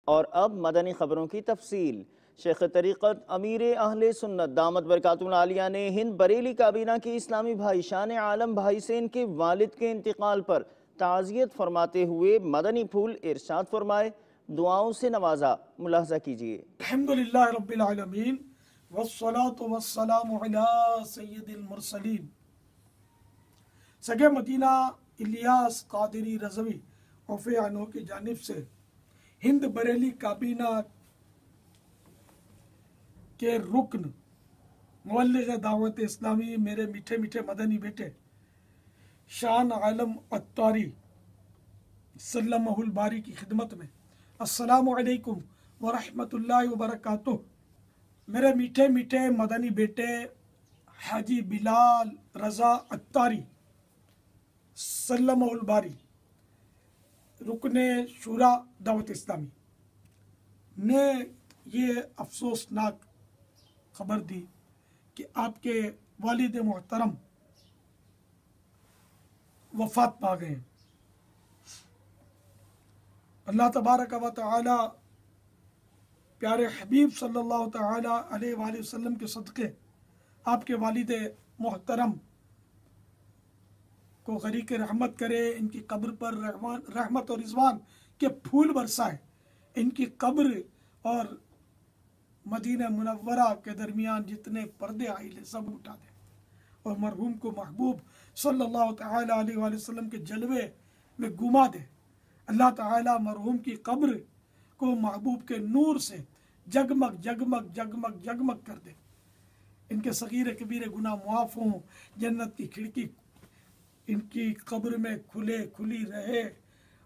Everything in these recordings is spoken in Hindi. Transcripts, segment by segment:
और अब मदनी ख़बरों की तफसील। शेख तरीक़त अमीर अहले सुन्नत दामत बरकातुल आलिया ने हिंद बरेली काबीना की इस्लामी भाई शान आलम भाई से इनके वालिद के इंतकाल पर ताज़ियत फरमाते हुए मदनी फूल इरशाद फरमाए, दुआओं से नवाजा। मुलाहजा कीजिए। अल्हम्दुलिल्लाह रब्बिल आलमीन वस्सलातु वस्सलामु अला सय्यिदिल मुरसलीन। सगे मदीना इलियास कादरी रज़वी औफ़े अनो की जानिब से हिंद बरेली काबीना के रुकन मुबल्लिग़ दावत इस्लामी मेरे मीठे मीठे मदनी बेटे शान आलम अत्तारी सल्लल्लाहुल बारी की खिदमत में अस्सलामु अलैकुम व रहमतुल्लाहि व बरकातुहू। मेरे मीठे मीठे मदनी बेटे हाजी बिलाल रज़ा अत्तारी सल्लल्लाहुल बारी रुकने शूरा दावत इस्लामी ने ये अफसोसनाक खबर दी कि आपके वालिद मोहतरम वफ़ात पा गए। अल्लाह तबारक व तआला प्यारे हबीब सल्लल्लाहु तआला अलैहि वसल्लम के सदक़े आपके वालिद मोहतरम को गरीक़ रहमत करे, इनकी कब्र पर रहमत और रिज़वान के फूल बरसाए, इनकी कब्र और मदीना मुनव्वरा के दरमियान जितने पर्दे आइले सब उठा दे और मरहूम को महबूब सल्लल्लाहु तआला अलैहि वसल्लम के जलवे में घुमा दे। अल्लाह ताला मरहूम की कब्र को महबूब के नूर से जगमग जगमग जगमग जगमग कर दे। इनके सगीर कबीर गुनाह मुआफ़ हों, जन्नत की खिड़की इनकी कब्र में खुली रहे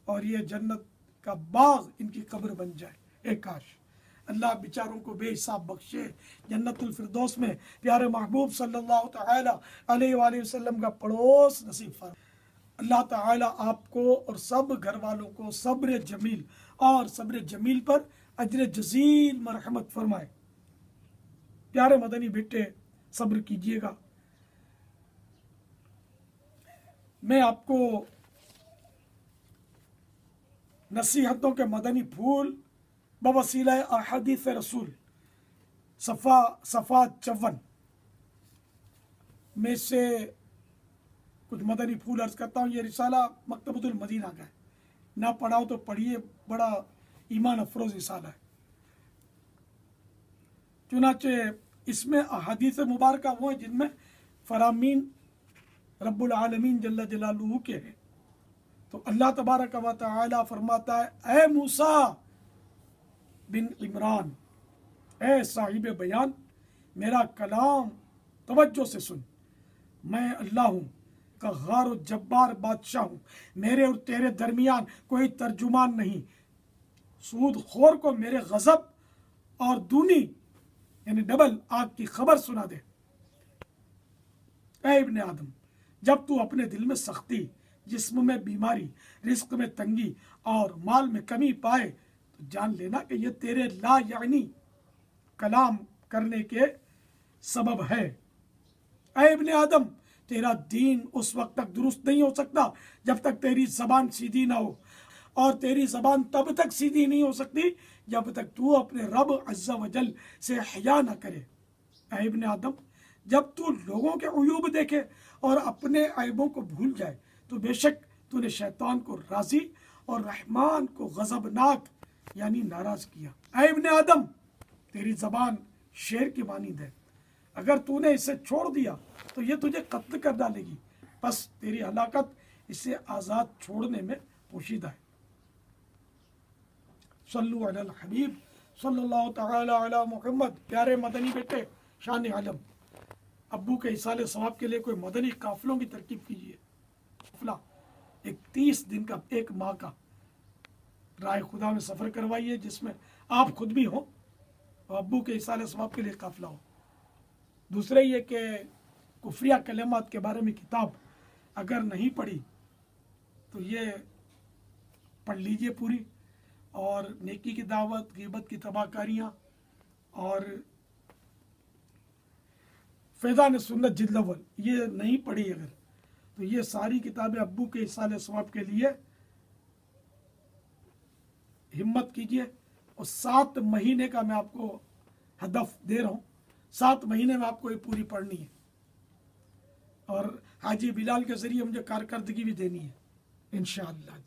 और ये जन्नत का बाग इनकी कब्र बन जाए। एक काश अल्लाह बेचारों को बेहिसाब बख्शे, जन्नतुल फिरदौस में प्यारे महबूब सल्लल्लाहु तआला अलैहि वसल्लम का पड़ोस नसीब फरमाए। अल्लाह ताला आपको और सब घर वालों को सब्र जमील और सब्र जमील पर अजर जजील मरहमत फरमाए। प्यारे मदनी बेटे सब्र कीजिएगा। मैं आपको नसीहतों के मदनी फूल बवसीला अहादीस रसूल सफ़ा 54 में से कुछ मदनी फूल अर्ज करता हूँ। ये रिसाला मकतबतुल मदीना का है, ना पढ़ाओ तो पढ़िए, बड़ा ईमान अफरोज़ रिसाला है। चुनाचे इसमें अहादीस मुबारका वो हैं जिनमें फरामीन रब्बुल आलमीन जल्ल जलालुहु के हैं। तो अल्लाह तबारक व तआला फरमाता है, ए मूसा बिन इमरान, ए साहिब बयान, मेरा कलाम तवज्जो से सुन। मैं अल्लाह हूँ, कहार और जब्बार बादशाह हूँ, मेरे और तेरे दरमियान कोई तर्जुमान नहीं। सूद खोर को मेरे गज़ब और दूनी यानी डबल आग की खबर सुना दे। ऐ इब्ने आदम, जब तू अपने दिल में सख्ती, जिस्म में बीमारी, रिस्क में तंगी और माल में कमी पाए तो जान लेना कि यह तेरे ला यानी कलाम करने के सबब है। ऐ इब्ने आदम, तेरा दीन उस वक्त तक दुरुस्त नहीं हो सकता जब तक तेरी ज़बान सीधी ना हो, और तेरी ज़बान तब तक सीधी नहीं हो सकती जब तक तू अपने रब अज़्ज़ा वजल से हया न करे। ऐ इब्ने आदम, जब तू लोगों के उयूब देखे और अपने ऐबों को भूल जाए तो बेशक तूने शैतान को राज़ी और रहमान को गज़बनाक यानी नाराज़ किया। ऐ इब्ने आदम, तेरी ज़बान शेर की मानींद है, अगर तूने इसे छोड़ दिया तो ये तुझे कत्ल कर डालेगी, बस तेरी हलाकत इसे आज़ाद छोड़ने में पोशीदा है। सल्लु अलल हबीब सल्लल्लाहु तआला अला मुहम्मद। प्यारे मदनी बेटे शान आलम, अब्बू के इसाले सवाब के लिए कोई मदनी काफिलों की तरकीब कीजिए। काफिला एक 30 दिन का, एक माह का राय खुदा में सफ़र करवाइए जिसमें आप खुद भी हो और अब्बू के इसाले सवाब के लिए काफिला हो। दूसरे ये कि कुफ्रिया कलमात के बारे में किताब अगर नहीं पढ़ी तो ये पढ़ लीजिए पूरी, और नेकी की दावत, ग़ीबत की तबाहकारियाँ और फैज़ान सुन्नत जिल्द अव्वल ये नहीं पढ़ी अगर तो ये सारी किताबें अब्बू के इसाले सवाब के लिए हिम्मत कीजिए और 7 महीने का मैं आपको हदफ दे रहा हूँ। 7 महीने में आपको ये पूरी पढ़नी है और हाजी बिलाल के जरिए मुझे कारकर्दगी भी देनी है इंशाअल्लाह।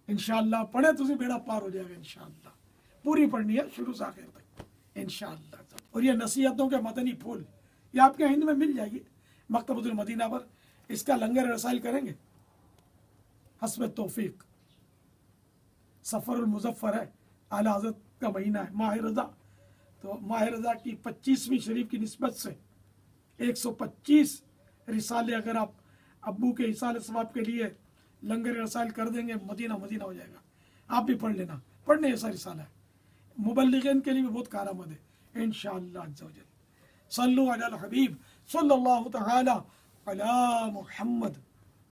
इंशाअल्लाह पढ़े तो बेड़ा पार हो जाएगा इंशाअल्लाह। पूरी पढ़नी है शुरू से आखिर तक इंशाअल्लाह। और ये नसीहतों के मदनी फूल ये आपके हिंद में मिल जाएगी मकतबतुल मदीना पर। इसका लंगर रसाइल करेंगे हस्ब तौफीक। सफ़रुल मुज़फ़्फ़र है, आला हज़रत का महीना है, माह रज़ा। तो माह रज़ा की 25वीं शरीफ की निस्बत से 125 रिसाले अगर आप अब्बू के इसाले सवाब के लिए लंगर रसाइल कर देंगे, मदीना मदीना हो जाएगा। आप भी पढ़ लेना, पढ़ने ऐसा रिसाला है, मुबल्लिगीन के लिए भी बहुत कारआमद है इंशाअल्लाह अज़्ज़ा वजल। सल्लु अला हबीब सल्लल्लाहु तआला अला मुहम्मद